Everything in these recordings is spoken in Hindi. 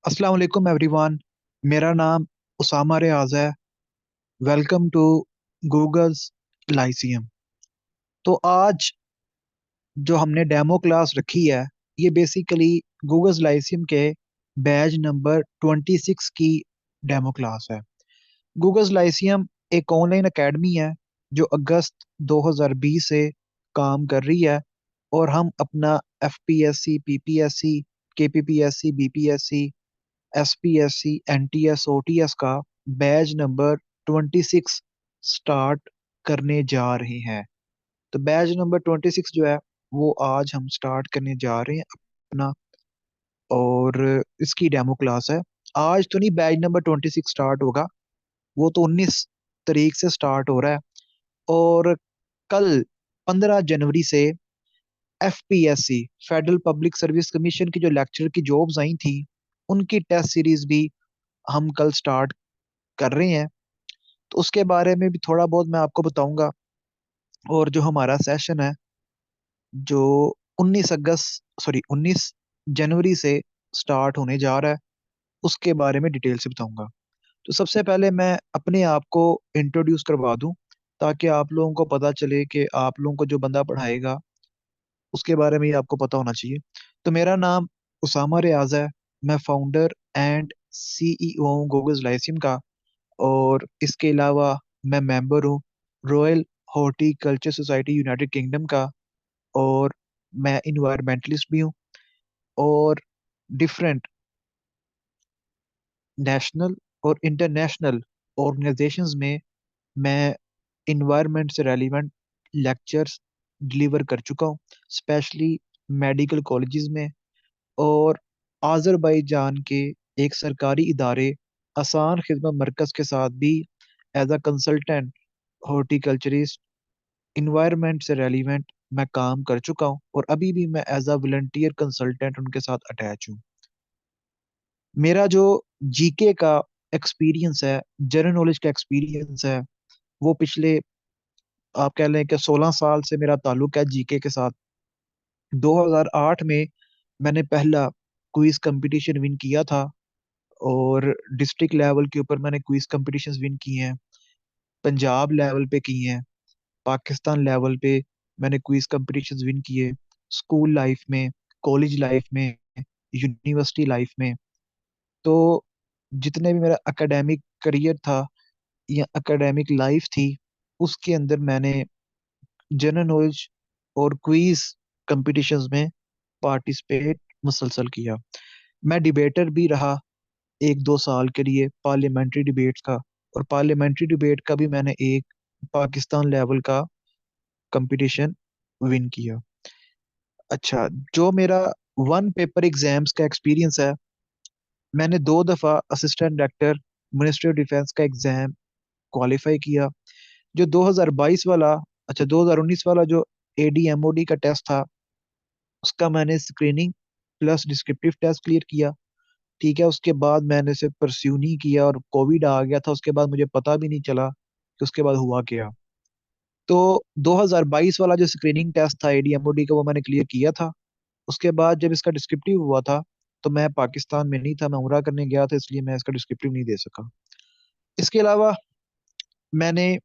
अस्सलाम वालेकुम एवरीवन। मेरा नाम उसामा रियाज है। Welcome to Google's Lyceum. तो आज जो हमने डेमो क्लास रखी है, ये बेसिकली गूगल्स लाइसियम के बैच नंबर 26 की डेमो क्लास है। गूगल्स लाइसियम एक ऑनलाइन एकेडमी है जो अगस्त 2020 से काम कर रही है। और हम अपना FPSC, PPSC, KPPSC, BPSC, SPSC, NTS, OTS का बैच नंबर 26 स्टार्ट करने जा रहे हैं। तो बैच नंबर 26 जो है वो आज हम स्टार्ट करने जा रहे हैं अपना। और इसकी डेमो क्लास है। आज तो नहीं बैच नंबर 26 स्टार्ट होगा, वो तो 19 तारीख से स्टार्ट हो रहा है। और कल 15 जनवरी से FPSC, federal public service commission की जो लेक्चर की जॉब्स आई थी, उनकी टेस्ट सीरीज भी हम कल स्टार्ट कर रहे हैं। तो उसके बारे में भी थोड़ा बहुत मैं आपको बताऊंगा। और जो हमारा सेशन है, जो 19 जनवरी से स्टार्ट होने जा रहा है, उसके बारे में डिटेल से बताऊंगा। तो सबसे पहले मैं अपने आप को इंट्रोड्यूस करवा दूं, ताकि आप लोगों को पता चले कि आप लोगों को जो बंदा पढ़ाएगा उसके बारे में ही आपको पता होना चाहिए। तो मेरा नाम उसामा रियाज है। मैं फाउंडर एंड सीईओ हूँ गूगल्स लाइसियम का। और इसके अलावा मैं मेंबर हूँ royal horticulture society United kingdom का। और मैं इन्वायरमेंटलिस्ट भी हूँ। और डिफरेंट नेशनल और इंटरनेशनल ऑर्गेनाइजेशंस में मैं इन्वायरमेंट से रेलिवेंट लेक्चर्स डिलीवर कर चुका हूँ, स्पेशली मेडिकल कॉलेजेस में। और आज़रबाईजान के एक सरकारी इदारे आसान खिदमत मरकज़ के साथ भी as a consultant horticulturist environment से रेलिवेंट मैं काम कर चुका हूँ। और अभी भी मैं एज अ वॉलंटियर कंसल्टेंट उनके साथ अटैच हूँ। मेरा जो जीके का एक्सपीरियंस है, जनरल नॉलेज का एक्सपीरियंस है, वो पिछले आप कह लें कि 16 साल से मेरा ताल्लुक है जीके के साथ। 2008 में मैंने पहला क्विज कंपटीशन विन किया था। और डिस्ट्रिक्ट लेवल के ऊपर मैंने क्विज कंपटीशंस विन किए हैं, पंजाब लेवल पे किए हैं, पाकिस्तान लेवल पे मैंने क्विज कंपटीशंस विन किए, स्कूल लाइफ में, कॉलेज लाइफ में, यूनिवर्सिटी लाइफ में। तो जितने भी मेरा एकेडमिक करियर था या एकेडमिक लाइफ थी, उसके अंदर मैंने जनरल नॉलेज और क्विज कंपटीशंस में पार्टिसिपेट मुसलसल किया। मैं डिबेटर भी रहा 1-2 साल के लिए पार्लियामेंट्री डिबेट्स का। और पार्लियामेंट्री डिबेट का भी मैंने एक पाकिस्तान लेवल का कंपटीशन विन किया। अच्छा, जो मेरा वन पेपर एग्जाम्स का एक्सपीरियंस है, मैंने 2 दफ़ा assistant director ministry of defence का एग्जाम क्वालिफाई किया। जो 2022 वाला, अच्छा 2019 वाला जो एडीएमओडी का टेस्ट था, उसका मैंने screening plus descriptive test clear किया। ठीक है, उसके बाद मैंने इसे परस्यू नहीं किया और कोविड आ गया था। उसके बाद मुझे पता भी नहीं चला कि उसके बाद हुआ क्या। तो 2022 वाला जो स्क्रीनिंग टेस्ट था एडीएमओडी का, वो मैंने क्लियर किया था। उसके बाद जब इसका डिस्क्रिप्टिव हुआ था, तो मैं पाकिस्तान में नहीं था, मैं उमरा करने गया था, इसलिए मैं इसका डिस्क्रिप्टिव नहीं दे सका। इसके अलावा मैंने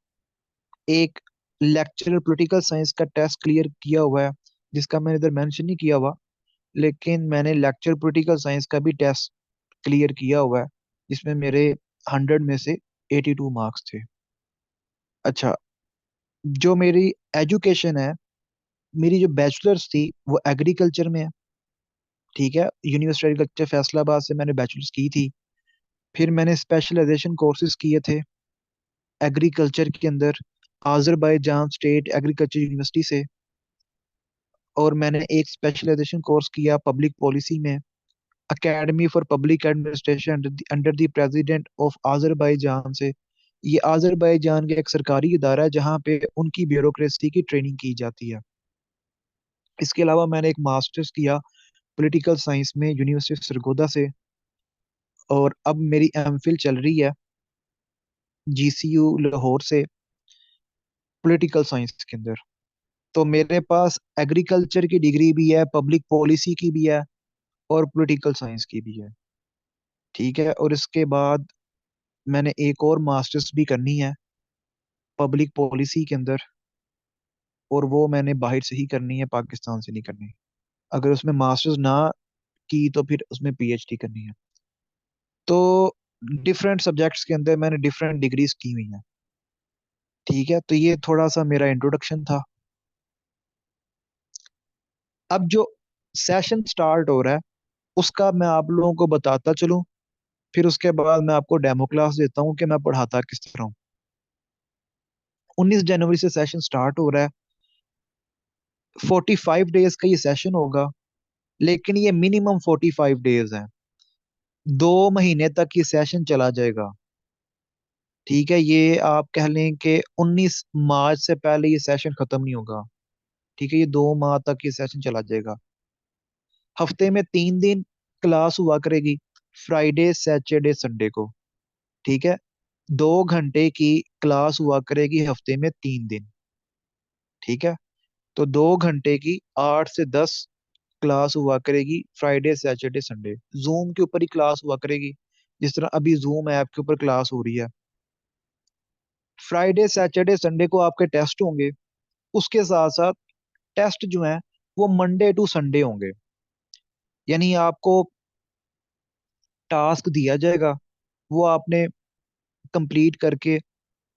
एक लेक्चरर पॉलिटिकल साइंस का टेस्ट क्लियर किया हुआ है, जिसका मैंने इधर मेंशन नहीं किया हुआ। लेकिन मैंने लेक्चर पॉलिटिकल साइंस का भी टेस्ट क्लियर किया हुआ है, जिसमें मेरे 100 में से 82 मार्क्स थे। अच्छा, जो मेरी एजुकेशन है, मेरी जो बैचलर्स थी वो एग्रीकल्चर में है। ठीक है, यूनिवर्सिटी एग्रीकल्चर फैसलाबाद से मैंने बैचलर्स की थी। फिर मैंने स्पेशलाइजेशन कोर्सेज किए थे एग्रीकल्चर के अंदर आज़रबाईजान स्टेट एग्रीकल्चर यूनिवर्सिटी से। और मैंने एक स्पेशलाइजेशन कोर्स किया पब्लिक पॉलिसी में, academy for public administration under the president of Azerbaijan से। ये आज़रबाईजान का एक सरकारी इदारा है जहाँ पे उनकी ब्यूरोक्रेसी की ट्रेनिंग की जाती है। इसके अलावा मैंने एक मास्टर्स किया पॉलिटिकल साइंस में यूनिवर्सिटी सरगोदा से। और अब मेरी एमफिल चल रही है जीसीयू लाहौर से, पॉलिटिकल साइंस के अंदर। तो मेरे पास एग्रीकल्चर की डिग्री भी है, पब्लिक पॉलिसी की भी है, और पॉलिटिकल साइंस की भी है। ठीक है, और इसके बाद मैंने एक और मास्टर्स भी करनी है पब्लिक पॉलिसी के अंदर, और वो मैंने बाहर से ही करनी है, पाकिस्तान से नहीं करनी। अगर उसमें मास्टर्स ना की तो फिर उसमें पीएचडी करनी है। तो डिफरेंट सब्जेक्ट्स के अंदर मैंने डिफरेंट डिग्रीज की हुई हैं। ठीक है, तो ये थोड़ा सा मेरा इंट्रोडक्शन था। अब जो सेशन स्टार्ट हो रहा है उसका मैं आप लोगों को बताता चलूं, फिर उसके बाद मैं आपको डेमो क्लास देता हूँ कि मैं पढ़ाता किस तरह हूँ। 19 जनवरी से सेशन स्टार्ट हो रहा है। 45 डेज का ये सेशन होगा, लेकिन ये मिनिमम 45 डेज है। 2 महीने तक ये सेशन चला जाएगा। ठीक है, ये आप कह लें कि 19 मार्च से पहले ये सेशन खत्म नहीं होगा। ठीक है, ये 2 माह तक ये सेशन चला जाएगा। हफ्ते में 3 दिन क्लास हुआ करेगी, फ्राइडे सैटरडे संडे को। ठीक है, 2 घंटे की क्लास हुआ करेगी हफ्ते में 3 दिन। ठीक है, तो 2 घंटे की 8 से 10 क्लास हुआ करेगी फ्राइडे सैटरडे संडे। जूम के ऊपर ही क्लास हुआ करेगी, जिस तरह अभी जूम ऐप के ऊपर क्लास हो रही है। फ्राइडे सैटरडे संडे को आपके टेस्ट होंगे। उसके साथ साथ टेस्ट जो हैं वो मंडे टू संडे होंगे। यानी आपको टास्क दिया जाएगा, वो आपने कंप्लीट करके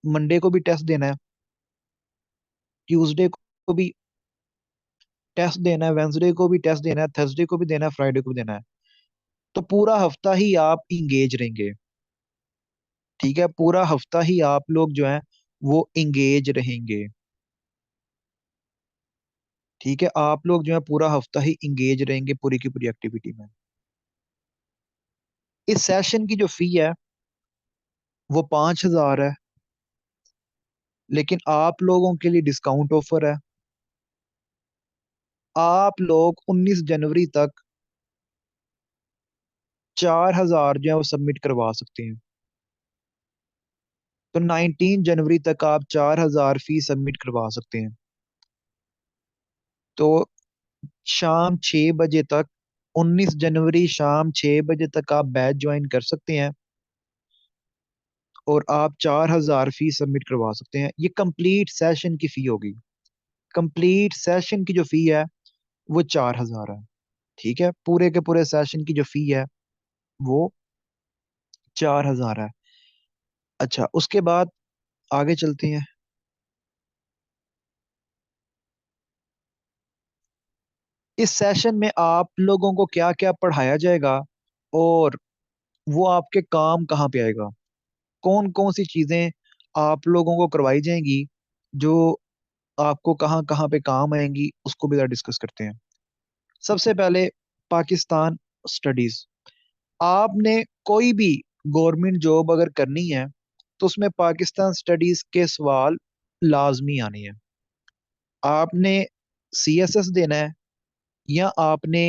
मंडे को भी टेस्ट देना है, ट्यूसडे को भी टेस्ट देना है, वेंसडे को भी टेस्ट देना है, थर्सडे को भी देना है, फ्राइडे को भी देना है। तो पूरा हफ्ता ही आप इंगेज रहेंगे। ठीक है, पूरा हफ्ता ही आप लोग जो है वो इंगेज रहेंगे। ठीक है, आप लोग जो है पूरा हफ्ता ही इंगेज रहेंगे पूरी की पूरी एक्टिविटी में। इस सेशन की जो फी है वो 5,000 है, लेकिन आप लोगों के लिए डिस्काउंट ऑफर है। आप लोग 19 जनवरी तक 4,000 जो है वो सबमिट करवा सकते हैं। तो 19 जनवरी तक आप 4,000 फीस सबमिट करवा सकते हैं। तो शाम 6 बजे तक, 19 जनवरी शाम 6 बजे तक आप बैच ज्वाइन कर सकते हैं, और आप 4,000 फीस सबमिट करवा सकते हैं। ये कंप्लीट सेशन की फी होगी। कंप्लीट सेशन की जो फी है वो 4,000 है। ठीक है, पूरे के पूरे सेशन की जो फी है वो 4,000 है। अच्छा, उसके बाद आगे चलते हैं। इस सेशन में आप लोगों को क्या क्या पढ़ाया जाएगा, और वो आपके काम कहाँ पे आएगा, कौन कौन सी चीजें आप लोगों को करवाई जाएंगी जो आपको कहाँ कहाँ पे काम आएंगी, उसको भी डिस्कस करते हैं। सबसे पहले पाकिस्तान स्टडीज। आपने कोई भी गवर्नमेंट जॉब अगर करनी है तो उसमें पाकिस्तान स्टडीज के सवाल लाजमी आने हैं। आपने सीएसएस देना है, या आपने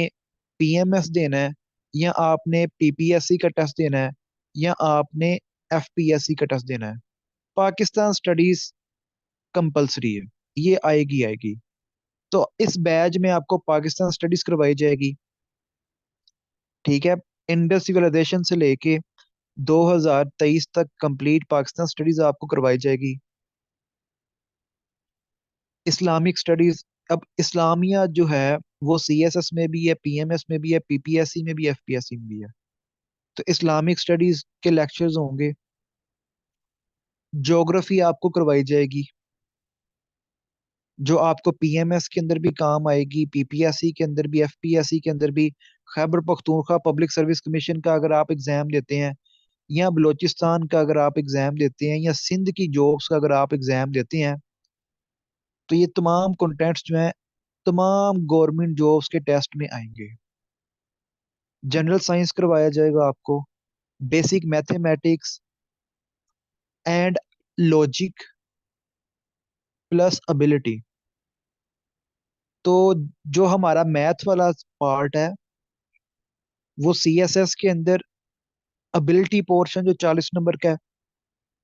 पीएमएस देना है, या आपने पीपीएससी का टेस्ट देना है, या आपने एफपीएससी का टेस्ट देना है। पाकिस्तान स्टडीज कंपलसरी है, ये आएगी आएगी। तो इस बैच में आपको पाकिस्तान स्टडीज करवाई जाएगी। ठीक है, इंडस सिविलाइजेशन से लेके 2023 तक कंप्लीट पाकिस्तान स्टडीज आपको करवाई जाएगी। इस्लामिक स्टडीज, अब इस्लामिया जो है वो सीएसएस में भी है, पीएमएस में भी है, पीपीएससी में भी है, एफपीएससी में भी है। तो इस्लामिक स्टडीज के लेक्चर्स होंगे। ज्योग्राफी आपको करवाई जाएगी, जो आपको पीएमएस के अंदर भी काम आएगी, पीपीएससी के अंदर भी, एफपीएससी के अंदर भी। Khyber Pakhtunkhwa public service commission का अगर आप एग्जाम देते हैं, या बलोचिस्तान का अगर आप एग्जाम देते हैं, या सिंध की जॉब्स का अगर आप एग्जाम देते हैं, तो ये तमाम कंटेंट्स जो हैं तमाम गवर्नमेंट जॉब्स के टेस्ट में आएंगे। जनरल साइंस करवाया जाएगा आपको, basic mathematics and logic plus ability. तो जो हमारा मैथ वाला पार्ट है वो सीएसएस के अंदर एबिलिटी पोर्शन जो 40 नंबर का है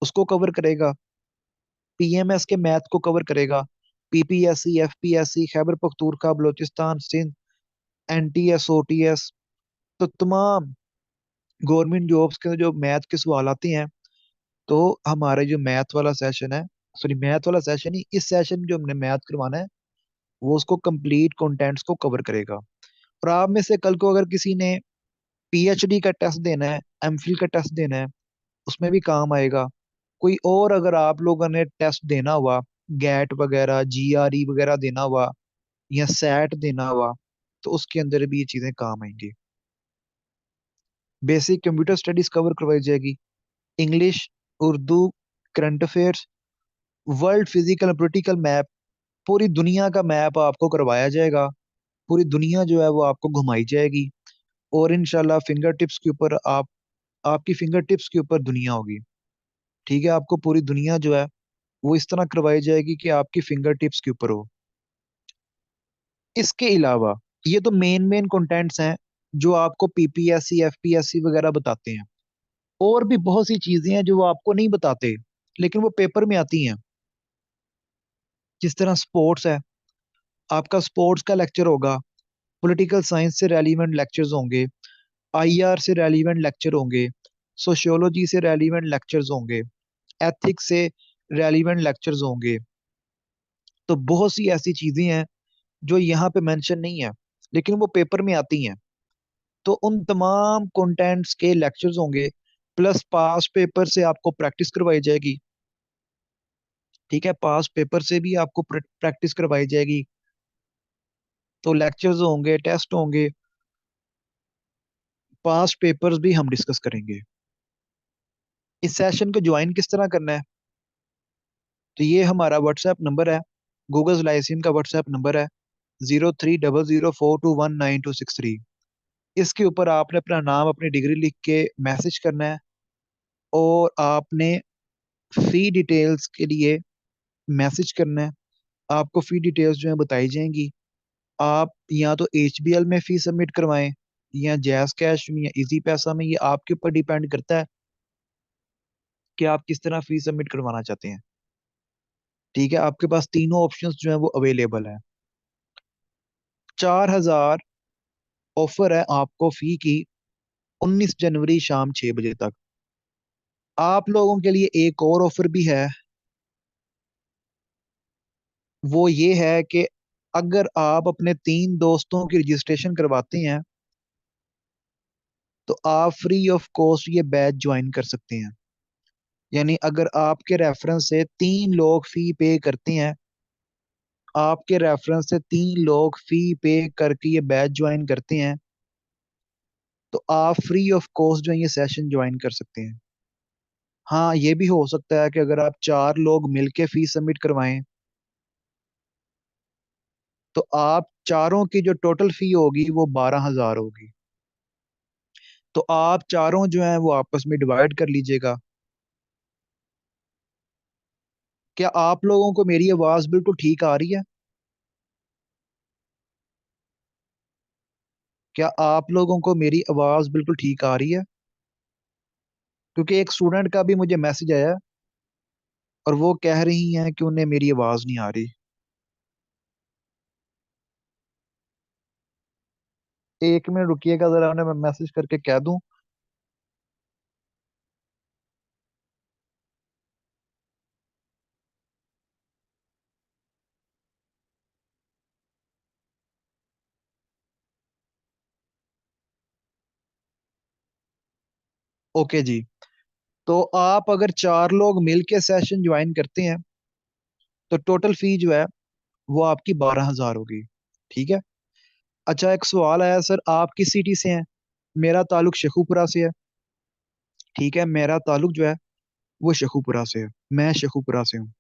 उसको कवर करेगा, पीएमएस के मैथ को कवर करेगा, PPSC, FPSC, Khyber Pakhtunkhwa, Balochistan, Sindh, NTS, OTS, तो तमाम गवर्नमेंट जॉब्स के जो मैथ के सवाल आते हैं, तो हमारे जो मैथ वाला सेशन है, सॉरी मैथ वाला सेशन ही, इस सेशन में जो हमने मैथ करवाना है वो उसको कंप्लीट कंटेंट्स को कवर करेगा। और आप में से कल को अगर किसी ने पीएचडी का टेस्ट देना है, एमफिल का टेस्ट देना है, उसमें भी काम आएगा। कोई और अगर आप लोगों ने टेस्ट देना हुआ, गैट वगैरह, जीआरई वगैरह देना हुआ, या सैट देना हुआ, तो उसके अंदर भी ये चीजें काम आएंगी। बेसिक कंप्यूटर स्टडीज कवर करवाई जाएगी, English, Urdu, current affairs, world physical political map, पूरी दुनिया का मैप आपको करवाया जाएगा। पूरी दुनिया जो है वो आपको घुमाई जाएगी। और इंशाल्लाह फिंगर टिप्स के ऊपर आपकी फिंगर टिप्स के ऊपर दुनिया होगी। ठीक है, आपको पूरी दुनिया जो है वो इस तरह करवाई जाएगी कि आपकी फिंगर टिप्स के ऊपर हो। इसके अलावा ये तो मेन मेन कंटेंट्स हैं जो आपको पीपीएससी एफपीएससी वगैरह बताते हैं। और भी बहुत सी चीजें हैं जो वो आपको नहीं बताते, लेकिन वो पेपर में आती हैं। जिस तरह स्पोर्ट्स है, आपका स्पोर्ट्स का लेक्चर होगा, पॉलिटिकल साइंस से रेलिवेंट लेक्चर्स होंगे, आईआर से रेलिवेंट लेक्चर होंगे, सोशियोलॉजी से रेलिवेंट लेक्चर्स होंगे, एथिक्स से रेलिवेंट लेक्चर्स होंगे। तो बहुत सी ऐसी चीजें हैं जो यहाँ पे मेंशन नहीं है, लेकिन वो पेपर में आती हैं। तो उन तमाम कंटेंट्स के लेक्चर्स होंगे, प्लस पास पेपर से आपको प्रैक्टिस करवाई जाएगी। ठीक है, पास पेपर से भी आपको प्रैक्टिस करवाई जाएगी। तो लेक्चर्स होंगे, टेस्ट होंगे, पास पेपर्स भी हम डिस्कस करेंगे। इस सेशन को ज्वाइन किस तरह करना है? तो ये हमारा व्हाट्सएप नंबर है, गूगल लाइसिम का व्हाट्सएप नंबर है, 030042192263। इसके ऊपर आपने अपना नाम, अपनी डिग्री लिख के मैसेज करना है। और आपने फी डिटेल्स के लिए मैसेज करना है। आपको फी डिटेल्स जो है बताई जाएंगी। आप या तो एचबीएल में फी सबमिट करवाएं, या जैस कैश में, या इजी पैसा में, ये आपके ऊपर डिपेंड करता है कि आप किस तरह फी सबमिट करवाना चाहते हैं। ठीक है, आपके पास तीनों ऑप्शंस जो है वो अवेलेबल है। 4,000 ऑफर है आपको फी की, 19 जनवरी शाम 6 बजे तक। आप लोगों के लिए एक और ऑफर भी है। वो ये है कि अगर आप अपने 3 दोस्तों की रजिस्ट्रेशन करवाते हैं, तो आप फ्री ऑफ कॉस्ट ये बैच ज्वाइन कर सकते हैं। यानी अगर आपके रेफरेंस से 3 लोग फी पे करते हैं, आपके रेफरेंस से 3 लोग फी पे करके ये बैच ज्वाइन करते हैं, तो आप फ्री ऑफ कॉस्ट जो है ये सेशन ज्वाइन कर सकते हैं। हाँ, ये भी हो सकता है कि अगर आप 4 लोग मिलके फी सबमिट करवाएं, तो आप चारों की जो टोटल फी होगी वो 12,000 होगी। तो आप चारों जो हैं वो आपस में डिवाइड कर लीजिएगा। क्या आप लोगों को मेरी आवाज बिल्कुल ठीक आ रही है? क्या आप लोगों को मेरी आवाज बिल्कुल ठीक आ रही है? क्योंकि एक स्टूडेंट का भी मुझे मैसेज आया, और वो कह रही हैं कि उन्हें मेरी आवाज नहीं आ रही। 1 मिनट रुकिएगा जरा, उन्हें मैं मैसेज करके कह दूं। ओके जी। तो आप अगर 4 लोग मिलके सेशन ज्वाइन करते हैं, तो टोटल फी जो है वो आपकी 12,000 होगी। ठीक है। अच्छा, एक सवाल आया, सर आप किस सिटी से हैं? मेरा ताल्लुक शेखुपुरा से है। ठीक है, मेरा ताल्लुक जो है वो शेखुपुरा से है। मैं शेखुपुरा से हूँ।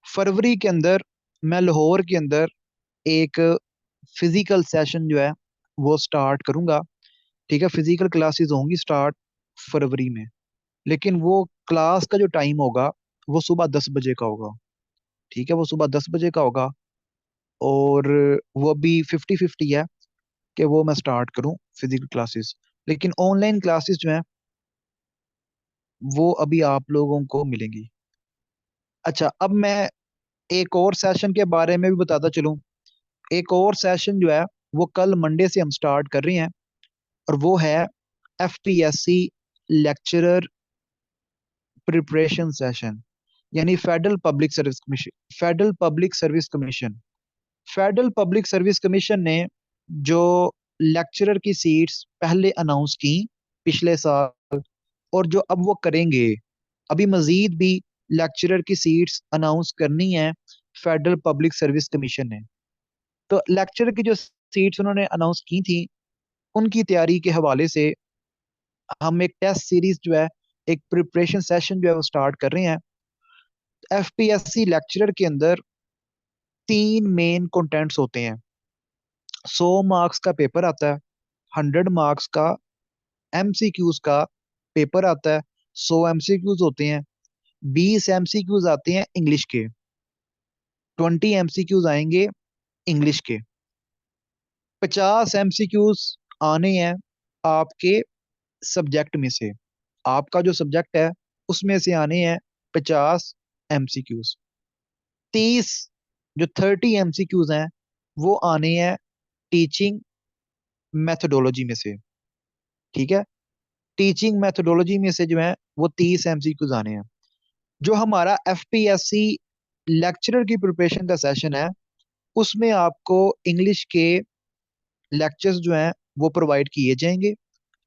फरवरी के अंदर मैं लाहौर के अंदर एक फिजिकल सेशन जो है वो स्टार्ट करूंगा। ठीक है, फिजिकल क्लासेस होंगी स्टार्ट फरवरी में। लेकिन वो क्लास का जो टाइम होगा वो सुबह 10 बजे का होगा। ठीक है, वो सुबह 10 बजे का होगा। और वो भी 50-50 है कि वो मैं स्टार्ट करूं फिजिकल क्लासेस। लेकिन ऑनलाइन क्लासेस जो हैं वो अभी आप लोगों को मिलेंगी। अच्छा, अब मैं एक और सेशन के बारे में भी बताता चलूं। एक और सेशन जो है वो कल मंडे से हम स्टार्ट कर रहे हैं, और वो है एफपीएससी लेक्चरर प्रिपरेशन सेशन, यानी federal public service commission. Federal public service commission federal public service commission ने जो लेक्चरर की सीट्स पहले अनाउंस की पिछले साल, और जो अब वो करेंगे, अभी मजीद भी लेक्चरर की सीट्स अनाउंस करनी है फेडरल पब्लिक सर्विस कमीशन ने। तो लेक्चरर की जो सीट्स उन्होंने अनाउंस की थी, उनकी तैयारी के हवाले से हम एक टेस्ट सीरीज जो है, एक प्रिपरेशन सेशन जो है वो स्टार्ट कर रहे हैं। एफपीएससी लेक्चरर के अंदर 3 मेन कंटेंट्स होते हैं। 100 मार्क्स का पेपर आता है, 100 मार्क्स का एमसीक्यूज का पेपर आता है। 100 एमसीक्यूज होते हैं, 20 एमसीक्यूज आते हैं इंग्लिश के, 20 एमसीक्यूज आएंगे इंग्लिश के, 50 एमसीक्यूज आने हैं आपके सब्जेक्ट में से। आपका जो सब्जेक्ट है उसमें से आने हैं 50 एमसीक्यूज। 30 जो 30 एमसीक्यूज हैं वो आने हैं टीचिंग मेथोडोलॉजी में से। ठीक है, टीचिंग मेथोडोलॉजी में से जो है वो 30 एमसीक्यूज आने हैं। जो हमारा एफपीएससी लेक्चरर की प्रिपरेशन का सेशन है, उसमें आपको इंग्लिश के लेक्चर्स जो हैं वो प्रोवाइड किए जाएंगे,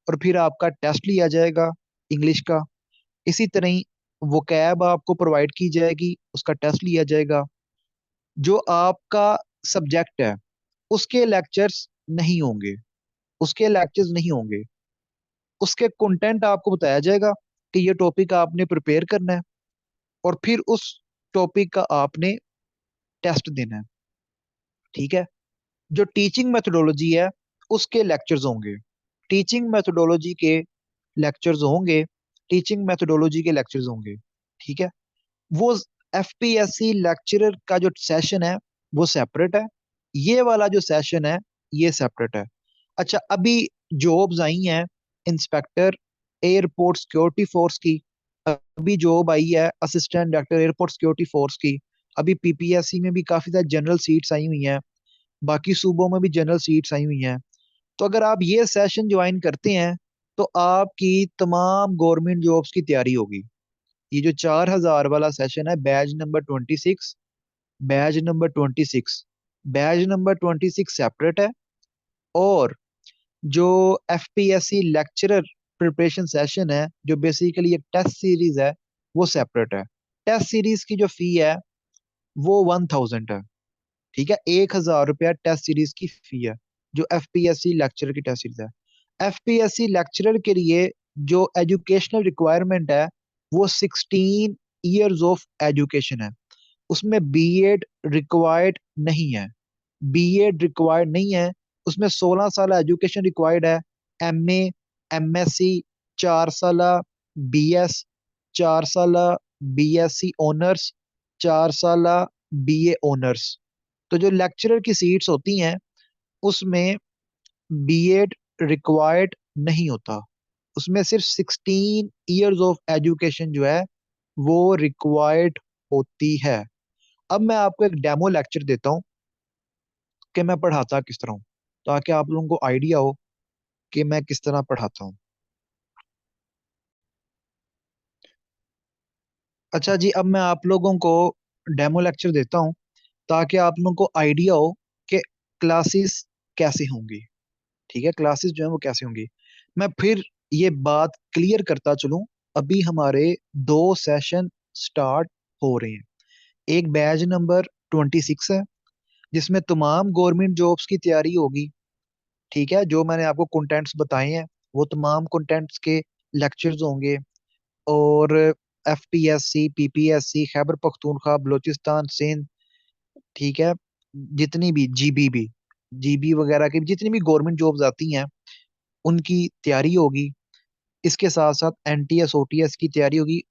और फिर आपका टेस्ट लिया जाएगा इंग्लिश का। इसी तरह ही वोकैब आपको प्रोवाइड की जाएगी, उसका टेस्ट लिया जाएगा। जो आपका सब्जेक्ट है उसके लेक्चर्स नहीं होंगे, उसके लेक्चर्स नहीं होंगे, उसके कंटेंट आपको बताया जाएगा कि ये टॉपिक आपने प्रिपेयर करना है, और फिर उस टॉपिक का आपने टेस्ट देना है। ठीक है, जो टीचिंग मेथोडोलॉजी है उसके लेक्चर्स होंगे, टीचिंग मेथोडोलॉजी के लेक्चर्स होंगे, टीचिंग मेथोडोलॉजी के लेक्चर्स होंगे। ठीक है, वो एफपीएससी लेक्चरर का जो सेशन है वो सेपरेट है, ये वाला जो सेशन है ये सेपरेट है। अच्छा, अभी जॉब्स आई हैं इंस्पेक्टर एयरपोर्ट सिक्योरिटी फोर्स की, अभी जॉब आई है assistant director airport security force की। अभी पीपीएससी में भी काफी सारी जनरल सीट्स आई हुई हैं, बाकी सूबों में भी जनरल सीट्स आई हुई हैं। तो अगर आप ये सेशन ज्वाइन करते हैं तो आपकी तमाम गवर्नमेंट जॉब्स की तैयारी होगी। ये जो 4,000 वाला सेशन है, batch number 26 batch number 26 separate है, और जो एफपीएससी लेक्चरर प्रिपरेशन सेशन है जो बेसिकली एक टेस्ट सीरीज है, वो सेपरेट है। टेस्ट सीरीज की जो फी है वो 1,000 है। ठीक है, 1,000 रुपया टेस्ट सीरीज की फी है, जो एफपीएससी लेक्चरर की टेस्ट सीरीज है। एफपीएससी लेक्चरर के लिए जो एजुकेशनल रिक्वायरमेंट है वो 16 ईयर्स ऑफ एजुकेशन है। उसमें बीएड रिक्वायर्ड नहीं है, बीएड रिक्वायर्ड नहीं है। उसमें 16 साल एजुकेशन रिक्वायर्ड है। एमए, एमएससी 4 साल, बीएस 4 साल, बीएससी ऑनर्स 4 साल, बीए ऑनर्स। तो जो लेक्चरर की सीट्स होती हैं उसमें बीएड रिक्वायर्ड नहीं होता, उसमें सिर्फ 16 ईयर्स ऑफ एजुकेशन जो है वो रिक्वायर्ड होती है। अब मैं आपको एक डेमो लेक्चर देता हूँ कि मैं पढ़ाता किस तरह हूँ, ताकि आप लोगों को आइडिया हो कि मैं किस तरह पढ़ाता हूँ। अच्छा जी, अब मैं आप लोगों को डेमो लेक्चर देता हूँ ताकि आप लोगों को आइडिया हो कि क्लासेस कैसे होंगी। ठीक है, क्लासेस जो है वो कैसे होंगी। मैं फिर ये बात क्लियर करता चलूं, अभी हमारे 2 सेशन स्टार्ट हो रहे हैं। एक बैच नंबर 26 है जिसमें तमाम गवर्नमेंट जॉब्स की तैयारी होगी। ठीक है, जो मैंने आपको कंटेंट्स बताए हैं वो तमाम कंटेंट्स के लेक्चर्स होंगे। और एफपीएससी, पीपीएससी, खैबर पख्तूनख्वा, बलूचिस्तान, सिंध, ठीक है, जितनी भी जीबीबी, जीबी वगैरह की जितनी भी गवर्नमेंट जॉब्स आती हैं उनकी तैयारी होगी। इसके साथ साथ एनटीएस ओटीएस की तैयारी होगी।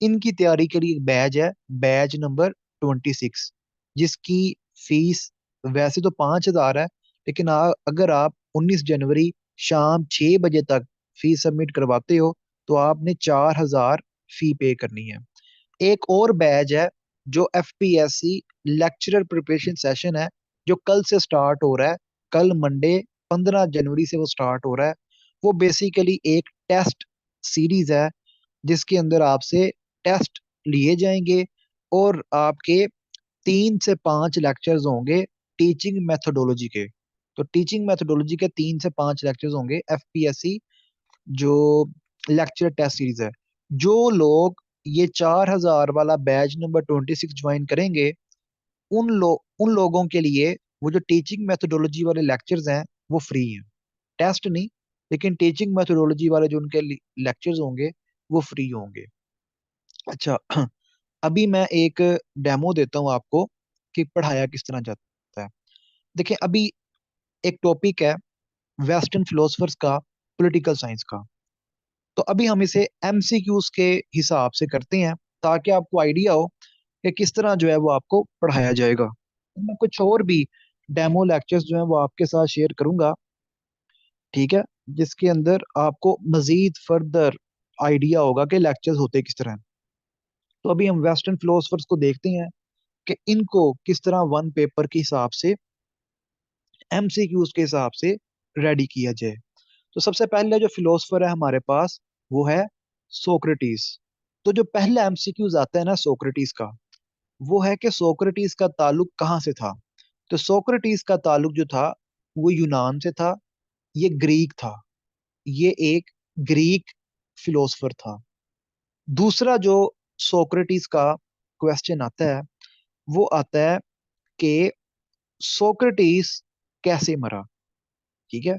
इनकी तैयारी के लिए एक बैच है, बैच नंबर 26, जिसकी फीस वैसे तो 5,000 है, लेकिन अगर आप 19 जनवरी शाम 6 बजे तक फीस सबमिट करवाते हो तो आपने 4,000 फी पे करनी है। एक और बैच है जो एफपीएससी लेक्चरर प्रिपरेशन सेशन है, जो कल से स्टार्ट हो रहा है। कल मंडे 15 जनवरी से वो स्टार्ट हो रहा है। वो बेसिकली एक टेस्ट सीरीज है जिसके अंदर आपसे टेस्ट लिए जाएंगे और आपके 3 से 5 लेक्चर्स होंगे टीचिंग मेथोडोलॉजी के। तो टीचिंग मेथोडोलॉजी के 3 से 5 लेक्चर्स होंगे एफपीएससी जो लेक्चर टेस्ट सीरीज है। जो लोग ये 4,000 वाला बैच नंबर 26 ज्वाइन करेंगे, उन लोगों के लिए वो जो टीचिंग मेथोडोलॉजी वाले लेक्चर्स हैं वो फ्री हैं। टेस्ट नहीं, लेकिन टीचिंग मेथोडोलॉजी वाले जो उनके लेक्चर्स होंगे वो फ्री होंगे। अच्छा, अभी मैं एक डेमो देता हूँ आपको कि पढ़ाया किस तरह जाता है। देखिए, अभी एक टॉपिक है वेस्टर्न फिलोसफर्स का, पॉलिटिकल साइंस का। तो अभी हम इसे एमसीक्यूज के हिसाब से करते हैं ताकि आपको आइडिया हो कि किस तरह जो है वो आपको पढ़ाया जाएगा। मैं कुछ और भी डेमो लेक्चर्स जो है वो आपके साथ शेयर करूंगा, ठीक है, जिसके अंदर आपको मजीद फर्दर आइडिया होगा कि लेक्चर्स होते किस तरह हैं। तो अभी हम वेस्टर्न फिलोसफर्स को देखते हैं कि इनको किस तरह वन पेपर के हिसाब से, एमसीक्यूज के हिसाब से रेडी किया जाए। तो सबसे पहले जो फिलोसफर है हमारे पास वो है सोक्रेटिस। तो जो पहला एमसीक्यूज आता है ना सोक्रेटिस का, वो है कि सोक्रेटिस का ताल्लुक कहाँ से था। तो सोक्रेटिस का ताल्लुक जो था वो यूनान से था। ये ग्रीक था। ये एक ग्रीक फिलोसफर था। दूसरा जो सोक्रेटिस का क्वेश्चन आता है वो आता है कि सोक्रेटिस कैसे मरा। ठीक है,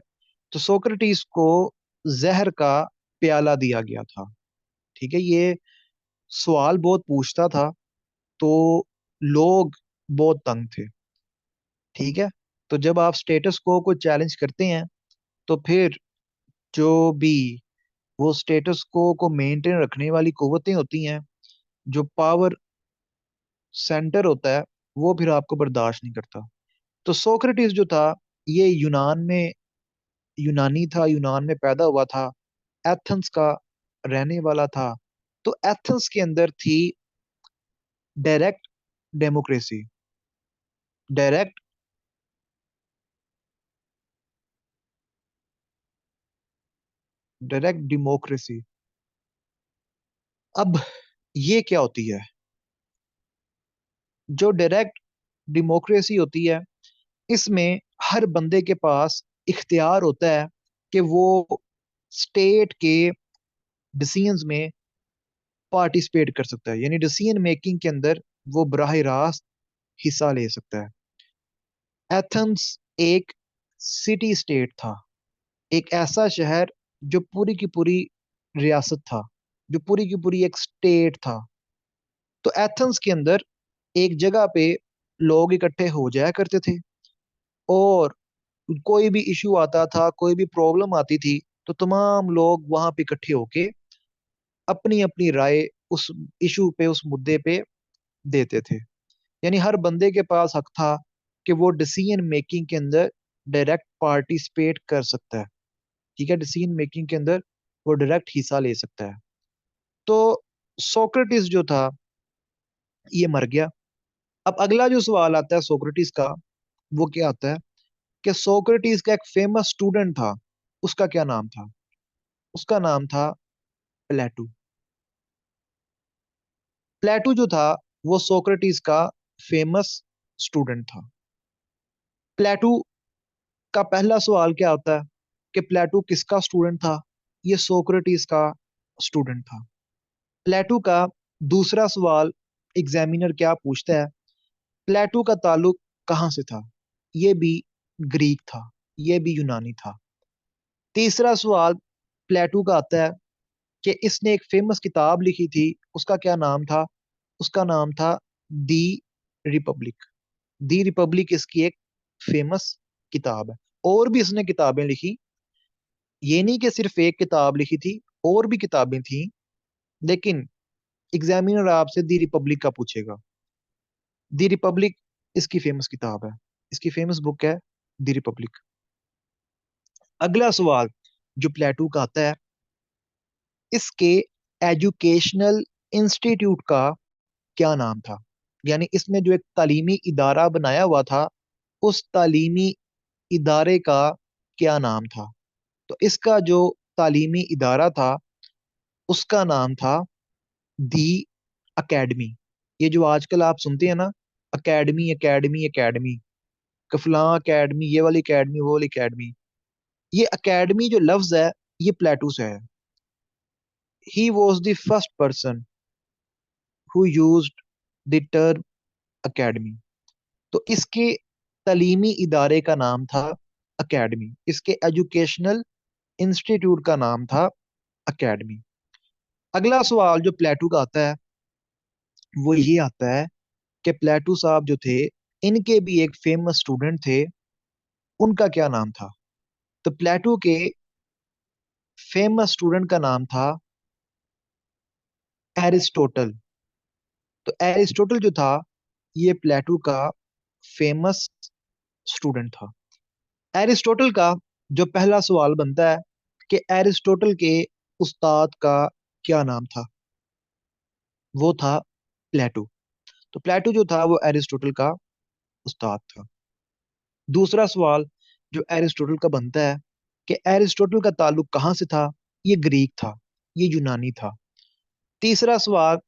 तो सोक्रेटिस को जहर का प्याला दिया गया था। ठीक है, ये सवाल बहुत पूछता था, तो लोग बहुत तंग थे। ठीक है, तो जब आप स्टेटस को चैलेंज करते हैं तो फिर जो भी वो स्टेटस को मेंटेन रखने वाली कुव्वतें होती हैं, जो पावर सेंटर होता है, वो फिर आपको बर्दाश्त नहीं करता। तो सोक्रेटिस जो था ये यूनान में, यूनानी था, यूनान में पैदा हुआ था, एथेंस का रहने वाला था। तो एथेंस के अंदर थी direct democracy. Direct direct democracy. अब ये क्या होती है? जो डायरेक्ट डेमोक्रेसी होती है, इसमें हर बंदे के पास इख्तियार होता है कि वो स्टेट के डिसीजंस में पार्टिसिपेट कर सकता है, यानी डिसीजन मेकिंग के अंदर वो बराह रास्त हिस्सा ले सकता है। एथेंस एक सिटी स्टेट था, एक ऐसा शहर जो पूरी की पूरी रियासत था, जो पूरी की पूरी एक स्टेट था। तो एथेंस के अंदर एक जगह पे लोग इकट्ठे हो जाया करते थे, और कोई भी इशू आता था, कोई भी प्रॉब्लम आती थी, तो तमाम लोग वहां पे इकट्ठे होके अपनी अपनी राय उस इशू पे, उस मुद्दे पे देते थे। यानी हर बंदे के पास हक था कि वो डिसीजन मेकिंग के अंदर डायरेक्ट पार्टिसिपेट कर सकता है। ठीक है, डिसीजन मेकिंग के अंदर वो डायरेक्ट हिस्सा ले सकता है। तो सोक्रेटिस जो था ये मर गया। अब अगला जो सवाल आता है सोक्रेटिस का, वो क्या आता है कि सोक्रेटिस का एक फेमस स्टूडेंट था, उसका क्या नाम था? उसका नाम था प्लेटो। प्लेटो जो था वो सोक्रेटिस का फेमस स्टूडेंट था। प्लेटो का पहला सवाल क्या होता है कि प्लेटो किसका स्टूडेंट था? ये सोक्रेटिस का स्टूडेंट था। प्लेटो का दूसरा सवाल एग्जामिनर क्या पूछता है? प्लेटो का ताल्लुक कहाँ से था? ये भी ग्रीक था, ये भी यूनानी था। तीसरा सवाल प्लेटो का आता है कि इसने एक फेमस किताब लिखी थी, उसका क्या नाम था? उसका नाम था दी रिपब्लिक। दी रिपब्लिक इसकी एक फेमस किताब है। और भी इसने किताबें लिखी, ये नहीं कि सिर्फ एक किताब लिखी थी, और भी किताबें थी, लेकिन एग्जामिनर आपसे दी रिपब्लिक का पूछेगा। दी रिपब्लिक इसकी फेमस किताब है, इसकी फेमस बुक है दी रिपब्लिक। अगला सवाल जो प्लेटो का आता है, इसके एजुकेशनल इंस्टीट्यूट का क्या नाम था? यानी इसने जो एक तालीमी इदारा बनाया हुआ था, उस तालीमी इदारे का क्या नाम था? तो इसका जो तालीमी इदारा था उसका नाम था दी अकेडमी। ये जो आजकल आप सुनते हैं ना, अकेडमी अकेडमी अकेडमी, कि फलां अकेडमी, ये वाली अकेडमी, वो वाली अकेडमी, ये अकेडमी जो लफ्ज है ये प्लेटो से है। He was the first person who used the term academy. तो इसके तालीमी इदारे का नाम था अकेडमी, इसके एजुकेशनल इंस्टीट्यूट का नाम था अकेडमी। अगला सवाल जो प्लेटो का आता है वो ये आता है कि प्लेटो साहब जो थे इनके भी एक फेमस स्टूडेंट थे, उनका क्या नाम था? तो प्लेटो के फेमस स्टूडेंट का नाम था एरिस्टोटल। तो एरिस्टोटल जो था ये प्लेटो का फेमस स्टूडेंट था। एरिस्टोटल का जो पहला सवाल बनता है कि एरिस्टोटल के उस्ताद का क्या नाम था? वो था प्लेटो। तो प्लेटो जो था वो एरिस्टोटल का उस्ताद था। दूसरा सवाल जो एरिस्टोटल का बनता है कि एरिस्टोटल का ताल्लुक कहाँ से था? ये ग्रीक था, ये यूनानी था। तीसरा सवाल,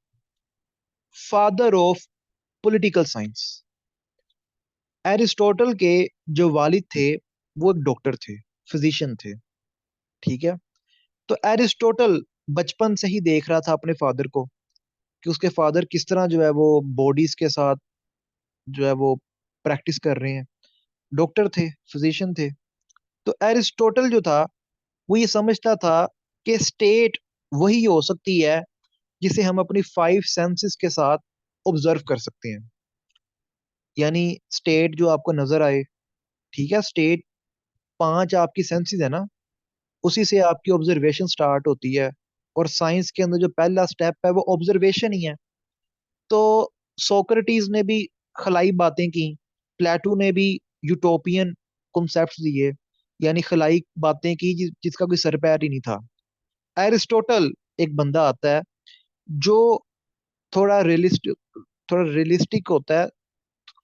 father of political science. Aristotle के जो वालिद थे वो एक डॉक्टर थे, फिजिशियन थे। ठीक है। तो एरिस्टोटल बचपन से ही देख रहा था अपने फादर को कि उसके फादर किस तरह जो है वो बॉडीज के साथ जो है वो प्रैक्टिस कर रहे हैं। डॉक्टर थे, फिजिशियन थे। तो एरिस्टोटल जो था वो ये समझता था कि स्टेट वही हो सकती है जिसे हम अपनी फाइव सेंसेस के साथ ऑब्जर्व कर सकते हैं। यानी स्टेट जो आपको नजर आए, ठीक है, स्टेट पांच आपकी सेंसेस है ना, उसी से आपकी ऑब्जर्वेशन स्टार्ट होती है। और साइंस के अंदर जो पहला स्टेप है वो ऑब्जर्वेशन ही है। तो सोक्रेटिस ने भी खलाई बातें की, प्लेटो ने भी यूटोपियन कॉन्सेप्ट्स दिए, यानी खलाई बातें की जिसका कोई सर पैर ही नहीं था। एरिस्टोटल एक बंदा आता है जो थोड़ा रियलिस्टिक थोड़ा रियलिस्टिक होता है,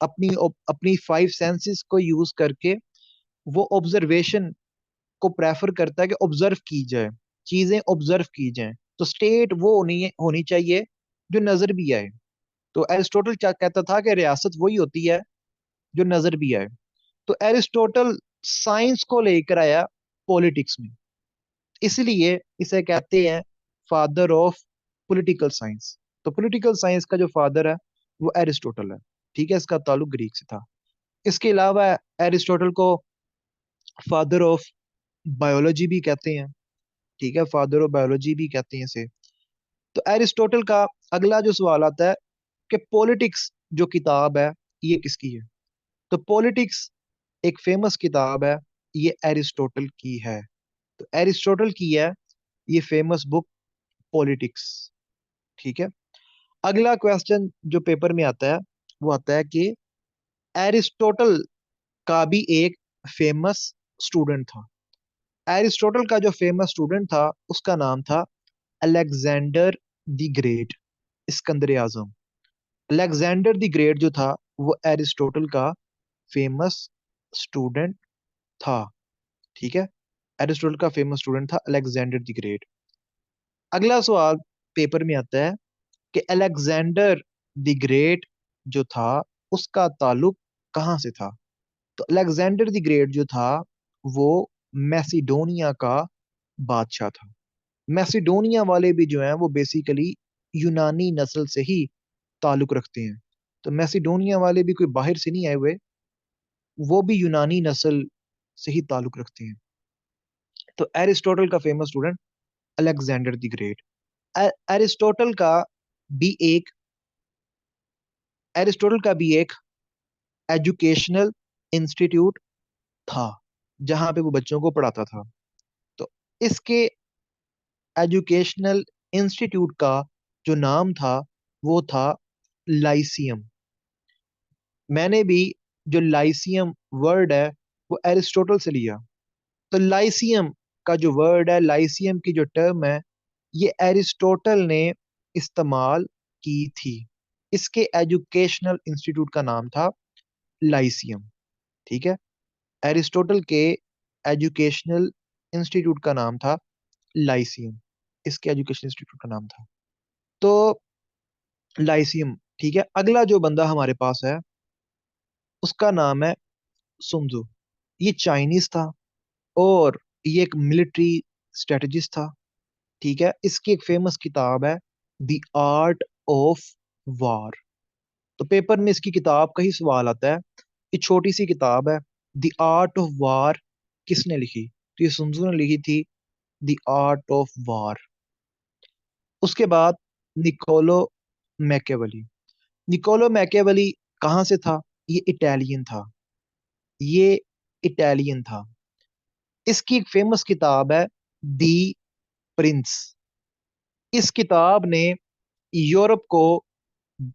अपनी अपनी फाइव सेंसेस को यूज करके वो ऑब्जर्वेशन को प्रेफर करता है कि ऑब्जर्व की जाए, चीजें ऑब्जर्व की जाएं। तो स्टेट वो होनी चाहिए जो नजर भी आए। तो एरिस्टोटल क्या कहता था कि रियासत वही होती है जो नजर भी आए। तो एरिस्टोटल साइंस को लेकर आया पॉलिटिक्स में, इसलिए इसे कहते हैं फादर ऑफ पॉलिटिकल साइंस। तो पॉलिटिकल साइंस का जो फादर है वो एरिस्टोटल है। ठीक है, इसका ताल्लुक ग्रीक से था। इसके अलावा एरिस्टोटल को फादर ऑफ बायोलॉजी भी कहते हैं। ठीक है, फादर ऑफ बायोलॉजी भी कहते हैं इसे। तो एरिस्टोटल का अगला जो सवाल आता है कि पॉलिटिक्स जो किताब है ये किसकी है? तो पॉलिटिक्स एक फेमस किताब है, ये एरिस्टोटल की है। तो एरिस्टोटल की है ये फेमस बुक पॉलिटिक्स। ठीक है। अगला क्वेश्चन जो पेपर में आता है वो आता है कि एरिस्टोटल का भी एक फेमस स्टूडेंट था। एरिस्टोटल का जो फेमस स्टूडेंट था उसका नाम था Alexander the great, Sikandar Azam. Alexander the great जो था वो एरिस्टोटल का फेमस स्टूडेंट था। ठीक है, एरिस्टोटल का फेमस स्टूडेंट था अलेक्जेंडर द ग्रेट। अगला सवाल पेपर में आता है कि अलेक्जेंडर द ग्रेट जो था उसका ताल्लुक कहाँ से था? तो अलेक्जेंडर द ग्रेट जो था वो मैसिडोनिया का बादशाह था। मैसिडोनिया वाले भी जो हैं वो बेसिकली यूनानी नस्ल से ही ताल्लुक रखते हैं। तो मैसिडोनिया वाले भी कोई बाहर से नहीं आए हुए, वो भी यूनानी नस्ल से ही ताल्लुक रखते हैं। तो एरिस्टोटल का famous student Alexander the great. Aristotle का भी एक एरिस्टोटल का भी एक एजुकेशनल इंस्टीट्यूट था जहां पे वो बच्चों को पढ़ाता था। तो इसके एजुकेशनल इंस्टीट्यूट का जो नाम था वो था लाइसियम। मैंने भी जो लाइसियम वर्ड है वो एरिस्टोटल से लिया। तो लाइसियम का जो वर्ड है, लाइसियम की जो टर्म है, ये एरिस्टोटल ने इस्तेमाल की थी। इसके एजुकेशनल इंस्टीट्यूट का नाम था लाइसियम। ठीक है, एरिस्टोटल के एजुकेशनल इंस्टीट्यूट का नाम था लाइसियम। इसके एजुकेशन इंस्टीट्यूट का नाम था। तो लाइसियम, ठीक है। अगला जो बंदा हमारे पास है उसका नाम है सुंजू। ये चाइनीज था और ये एक मिलिट्री स्ट्रेटजिस्ट था, ठीक है। इसकी एक फेमस किताब है द आर्ट ऑफ वार। तो पेपर में इसकी किताब का ही सवाल आता है। ये छोटी सी किताब है, द आर्ट ऑफ वार, किसने लिखी? तो ये सुंजू ने लिखी थी, द आर्ट ऑफ वार। उसके बाद निकोलो मैकेवली। निकोलो मैकेवली कहाँ से था? ये इटालियन था। ये इटालियन था। इसकी एक फेमस किताब है दी प्रिंस। इस किताब ने यूरोप को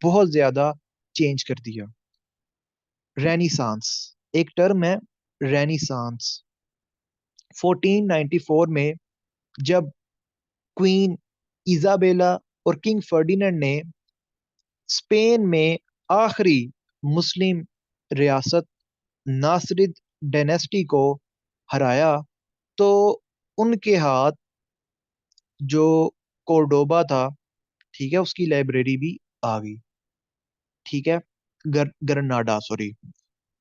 बहुत ज्यादा चेंज कर दिया। रेनिसांस, एक टर्म है रेनिसांस। 1494 में जब क्वीन इजाबेला और किंग फर्डिनेंड ने स्पेन में आखिरी मुस्लिम रियासत नासरिद डायनेस्टी को हराया, तो उनके हाथ जो कोर्डोबा था, ठीक है, उसकी लाइब्रेरी भी आ गई, ठीक है। Granada, sorry,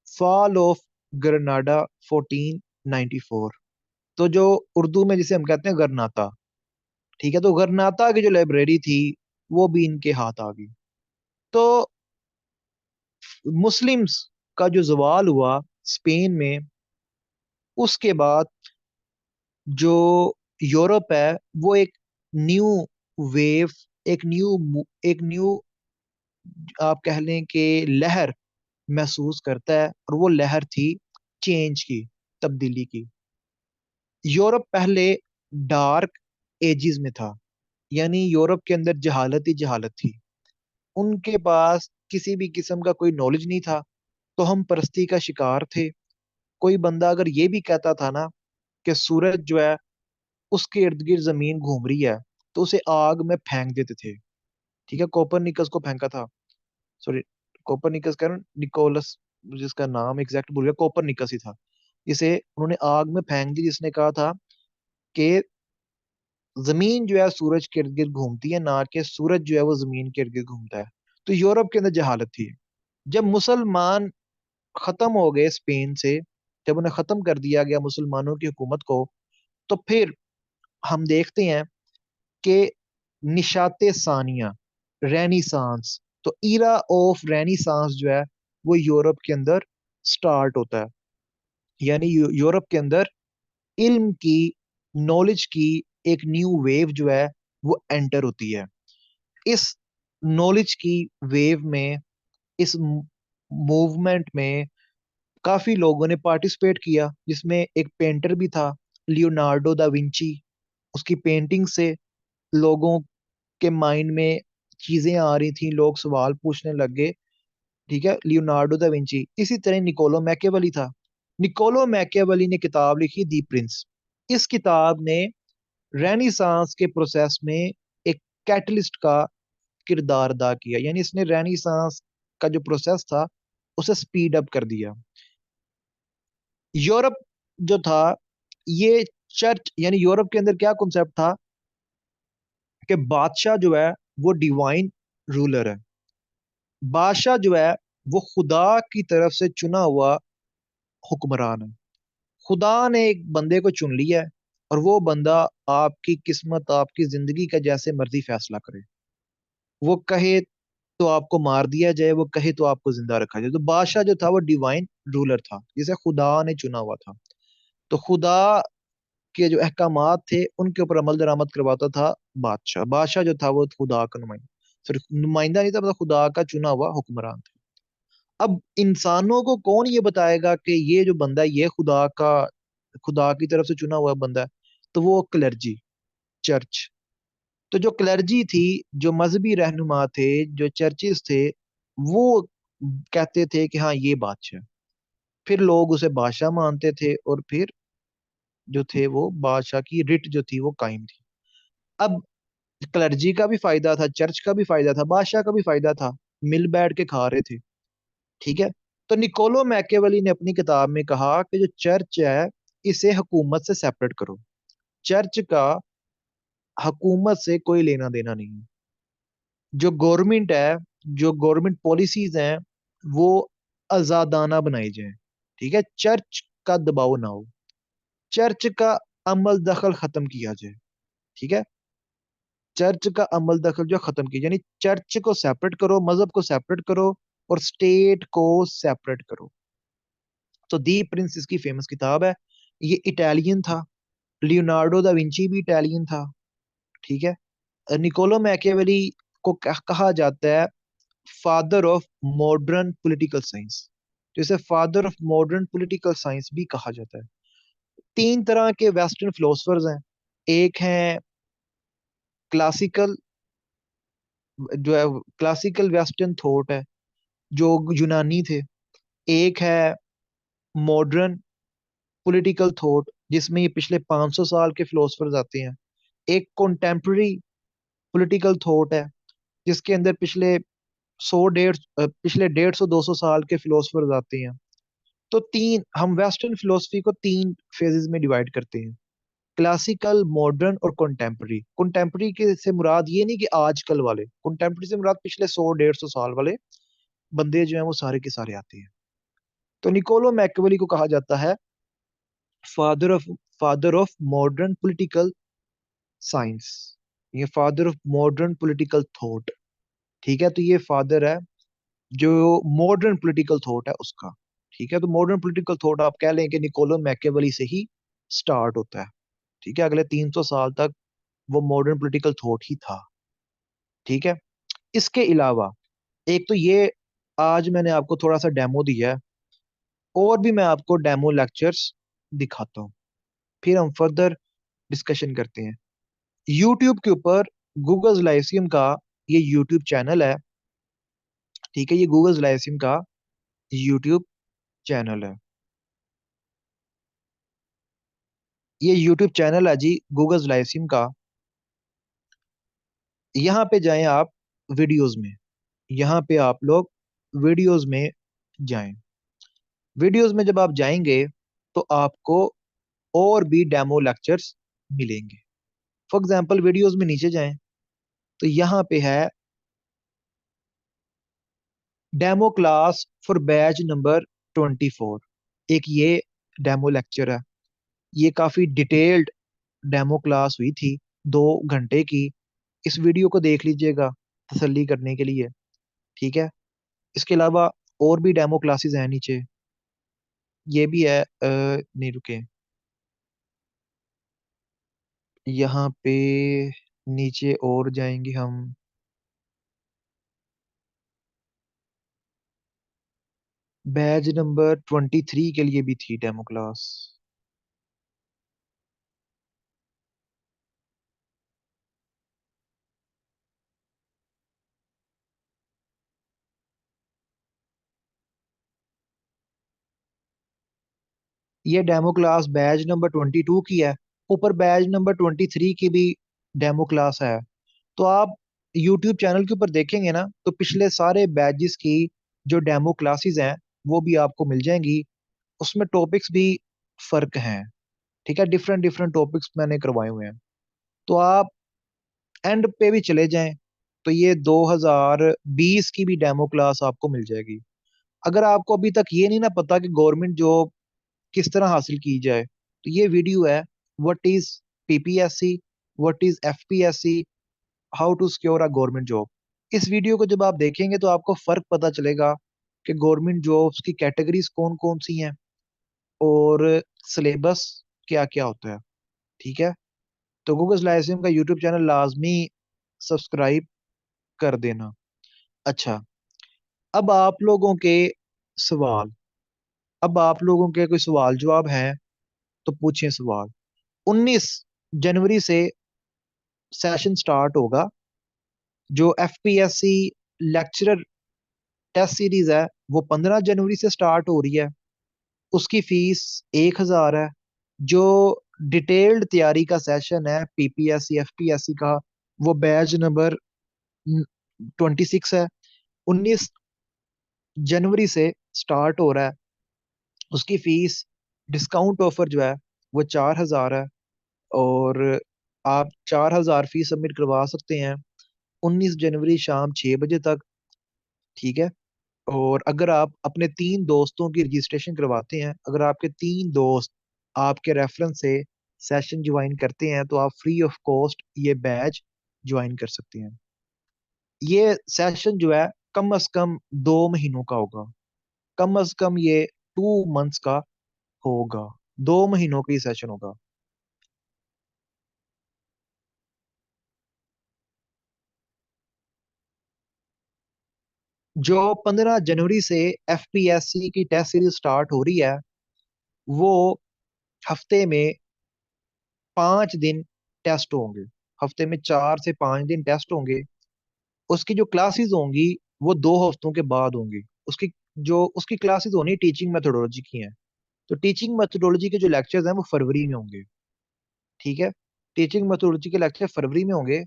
fall of Granada 1494। तो जो उर्दू में जिसे हम कहते हैं गरनाता, ठीक है, तो गरनाता की जो लाइब्रेरी थी वो भी इनके हाथ आ गई। तो मुस्लिम्स का जो जवाल हुआ स्पेन में, उसके बाद जो यूरोप है वो एक न्यू वेव, एक न्यू आप कह लें कि लहर महसूस करता है, और वो लहर थी चेंज की, तब्दीली की। यूरोप पहले डार्क एजिस में था, यानी यूरोप के अंदर जहालत ही जहालत थी। उनके पास किसी भी किस्म का कोई नॉलेज नहीं था, तो हम परस्ती का शिकार थे। कोई बंदा अगर ये भी कहता था ना कि सूरज जो है उसके इर्द गिर्द जमीन घूम रही है, तो उसे आग में फेंक देते थे, ठीक है। कोपरनिकस को फेंका था, सॉरी, कोपरनिकस कह रहा हूं, निकोलस, जिसका नाम एग्जैक्ट भूल गया, कोपरनिकस ही था। इसे उन्होंने आग में फेंक दी, जिसने कहा था कि जमीन जो है सूरज के इर्द गिर्द घूमती है, ना कि सूरज जो है वो जमीन के इर्द गिर्द घूमता है। तो यूरोप के अंदर जहालत थी। जब मुसलमान खत्म हो गए स्पेन से, जब उन्हें खत्म कर दिया गया मुसलमानों की हुकूमत को, तो फिर हम देखते हैं कि निशाते सानिया, रेनिसांस, तो इरा ऑफ रेनिसांस जो है वो यूरोप के अंदर स्टार्ट होता है। यानी यूरोप के अंदर इल्म की, नॉलेज की एक न्यू वेव जो है वो एंटर होती है। इस नॉलेज की वेव में, इस मूवमेंट में काफी लोगों ने पार्टिसिपेट किया, जिसमें एक पेंटर भी था, लियोनार्डो दा विंची। उसकी पेंटिंग से लोगों के माइंड में चीजें आ रही थी, लोग सवाल पूछने लग गए, ठीक है। Leonardo da Vinci. इसी तरह निकोलो मैकेवली था। निकोलो मैकेवली ने किताब लिखी दी प्रिंस। इस किताब ने रेनिसांस के प्रोसेस में एक कैटलिस्ट का किरदार अदा किया, यानी इसने रेनिसांस का जो प्रोसेस था उसे स्पीड अप कर दिया। यूरोप जो था, ये चर्च, यानी यूरोप के अंदर क्या कॉन्सेप्ट था कि बादशाह जो है वो डिवाइन रूलर है। बादशाह जो है वो खुदा की तरफ से चुना हुआ हुक्मरान है। खुदा ने एक बंदे को चुन लिया है, और वो बंदा आपकी किस्मत, आपकी जिंदगी का जैसे मर्जी फैसला करे। वो कहे तो आपको मार दिया जाए, वो कहे तो आपको जिंदा रखा जाए। तो बादशाह जो था वो डिवाइन रूलर था, जिसे खुदा ने चुना हुआ था। तो खुदा के जो अहकामात थे उनके ऊपर अमल दरामद करवाता था बादशाह। बादशाह जो था वो खुदा का नुमाइंदा, सॉरी, नुमाइंदा नहीं था, मतलब खुदा का चुना हुआ हुक्मरान था। अब इंसानों को कौन ये बताएगा कि ये जो बंदा है ये खुदा की तरफ से चुना हुआ बंदा है? तो वो क्लर्जी, चर्च। तो जो क्लर्जी थी, जो मजहबी रहनुमा थे, जो चर्चिस थे, वो कहते थे कि हाँ ये बादशाह। फिर लोग उसे बादशाह मानते थे, और फिर जो थे वो बादशाह की रिट जो थी वो कायम थी। अब क्लर्जी का भी फायदा था, चर्च का भी फायदा था, बादशाह का भी फायदा था, मिल बैठ के खा रहे थे, ठीक है। तो निकोलो मैकेवली ने अपनी किताब में कहा कि जो चर्च है इसे हुकूमत से सेपरेट करो। चर्च का हुकूमत से कोई लेना देना नहीं है। जो गवर्नमेंट है, जो गवर्नमेंट पॉलिसीज हैं, वो आजादाना बनाई जाए। ठीक है, चर्च का दबाव ना हो, चर्च का अमल दखल खत्म किया जाए। ठीक है, चर्च का अमल दखल जो खत्म किया, यानी चर्च को सेपरेट करो, मजहब को सेपरेट करो और स्टेट को सेपरेट करो। तो दी प्रिंस इसकी फेमस किताब है। ये इटालियन था। लियोनार्डो दा विंची भी इटालियन था। ठीक है। निकोलो मैकियावेली को कहा जाता है father of modern political science. तो इसे father of modern political science भी कहा जाता है। तीन तरह के वेस्टर्न फिलोसफर्स हैं। एक है क्लासिकल, जो है क्लासिकल वेस्टर्न थॉट है, जो यूनानी थे। एक है मॉडर्न पॉलिटिकल थॉट, जिसमें ये पिछले 500 साल के फिलोसफर्स आते हैं। एक कॉन्टेम्प्ररी पॉलिटिकल थॉट है, जिसके अंदर पिछले 150 200 साल के फिलोसफर्स आते हैं। तो तीन, हम वेस्टर्न फिलोसफी को तीन फेजेस में डिवाइड करते हैं: क्लासिकल, मॉडर्न और कॉन्टेम्प्ररी। कॉन्टेम्प्ररी के से मुराद ये नहीं कि आजकल वाले, कॉन्टेम्प्ररी से मुराद पिछले 100 150 साल वाले बंदे जो हैं वो सारे के सारे आते हैं। तो निकोलो मैकियावेली को कहा जाता है father of father of modern political science, ये father of modern political thought. ठीक है, तो ये फादर है जो मॉडर्न पॉलिटिकल थॉट है उसका। ठीक है, तो मॉडर्न पॉलिटिकल थॉट आप कह लें कि निकोलो मैकियावेली से ही स्टार्ट होता है। ठीक है, अगले 300 साल तक वो मॉडर्न पॉलिटिकल थॉट ही था। ठीक है, इसके अलावा एक तो ये, आज मैंने आपको थोड़ा सा डेमो दिया है, और भी मैं आपको डेमो लेक्चर्स दिखाता हूँ, फिर हम फर्दर डिस्कशन करते हैं। यूट्यूब के ऊपर गूगल लाइसियम का ये यूट्यूब चैनल है। ठीक है, ये गूगल लाइसियम का यूट्यूब चैनल है। ये यूट्यूब चैनल है जी गूगल लाइसियम का। यहाँ पे जाएं आप, वीडियोस में, यहाँ पे आप लोग वीडियोस में जाएं। वीडियोस में जब आप जाएंगे तो आपको और भी डेमो लेक्चर्स मिलेंगे। फॉर एग्जांपल वीडियोस में नीचे जाएं तो यहाँ पे है demo class for batch number 24। एक ये डेमो लेक्चर है। ये काफी डिटेल्ड डेमो क्लास हुई थी, 2 घंटे की। इस वीडियो को देख लीजिएगा तसल्ली करने के लिए। ठीक है, इसके अलावा और भी डेमो क्लासेस हैं नीचे। ये भी है, नहीं रुके, यहाँ पे नीचे और जाएंगे हम। बैच नंबर 23 के लिए भी थी डेमो क्लास। ये डेमो क्लास बैच नंबर 22 की है। ऊपर बैच नंबर 23 की भी डेमो क्लास है। तो आप यूट्यूब चैनल के ऊपर देखेंगे ना, तो पिछले सारे बैचेस की जो डेमो क्लासेस हैं वो भी आपको मिल जाएंगी। उसमें टॉपिक्स भी फर्क हैं। ठीक है, डिफरेंट डिफरेंट टॉपिक्स मैंने करवाए हुए हैं। तो आप एंड पे भी चले जाएं तो ये 2020 की भी डेमो क्लास आपको मिल जाएगी। अगर आपको अभी तक ये नहीं ना पता कि गवर्नमेंट जॉब किस तरह हासिल की जाए, तो ये वीडियो है, what is PPSC, what is FPSC, how to secure a government job. इस वीडियो को जब आप देखेंगे तो आपको फर्क पता चलेगा कि गवर्नमेंट जॉब्स की कैटेगरीज कौन कौन सी हैं और सिलेबस क्या क्या होता है। ठीक है, तो गूगल लाइसेंस का यूट्यूब चैनल लाजमी सब्सक्राइब कर देना। अच्छा, अब आप लोगों के सवाल, अब आप लोगों के कोई सवाल जवाब हैं तो पूछें सवाल। 19 जनवरी से सेशन स्टार्ट होगा। जो एफपीएससी लेक्चरर टेस्ट सीरीज है वो 15 जनवरी से स्टार्ट हो रही है। उसकी फीस 1,000 है। जो डिटेल्ड तैयारी का सेशन है पीपीएससी एफपीएससी का, वो बैच नंबर 26 है, 19 जनवरी से स्टार्ट हो रहा है। उसकी फीस डिस्काउंट ऑफर जो है वो 4,000 है। और आप 4,000 फीस सबमिट करवा सकते हैं 19 जनवरी शाम 6 बजे तक। ठीक है। और अगर आप अपने 3 दोस्तों की रजिस्ट्रेशन करवाते हैं, अगर आपके 3 दोस्त आपके रेफरेंस से सेशन ज्वाइन करते हैं, तो आप फ्री ऑफ कॉस्ट ये बैच ज्वाइन कर सकते हैं। ये सेशन जो है कम से कम 2 महीनों का होगा। कम से कम ये 2 मंथ्स का होगा। 2 महीनों का ही सेशन होगा। जो 15 जनवरी से एफपीएससी की टेस्ट सीरीज स्टार्ट हो रही है, वो हफ्ते में 5 दिन टेस्ट होंगे। हफ्ते में 4 से 5 दिन टेस्ट होंगे। उसकी जो क्लासेस होंगी वो 2 हफ्तों के बाद होंगी। उसकी क्लासेस होनी टीचिंग मेथोडोलॉजी की हैं। तो टीचिंग मेथोडोलॉजी के जो लेक्चर्स हैं वो फरवरी में होंगे। ठीक है। टीचिंग मेथोडोलॉजी के लेक्चर फरवरी में होंगे।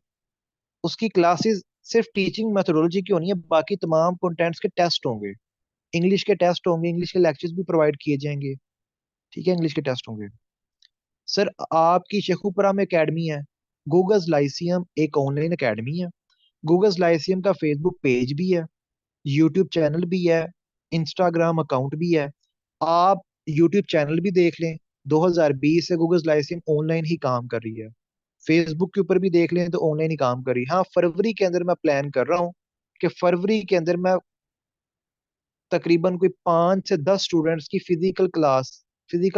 उसकी क्लासेस सिर्फ टीचिंग मेथोडोलॉजी की होनी है, बाकी तमाम कंटेंट्स के टेस्ट होंगे। इंग्लिश के टेस्ट होंगे, इंग्लिश के लेक्चर्स भी प्रोवाइड किए जाएंगे। ठीक है, इंग्लिश के टेस्ट होंगे। सर, आपकी शेखुपुरा में एकेडमी है। गूगल्स लाइसियम एक ऑनलाइन एकेडमी है। गूगल्स लाइसियम का फेसबुक पेज भी है, यूट्यूब चैनल भी है, इंस्टाग्राम अकाउंट भी है। आप यूट्यूब चैनल भी देख लें। 2020 से गूगल्स लाइसियम ऑनलाइन ही काम कर रही है। फेसबुक के ऊपर भी देख लें तो ऑनलाइन ही काम कर रही है। हाँ, फरवरी के अंदर मैं प्लान कर रहा हूँ कि फरवरी के अंदर मैं तकरीबन कोई 5 से 10 स्टूडेंट्स की फिजिकल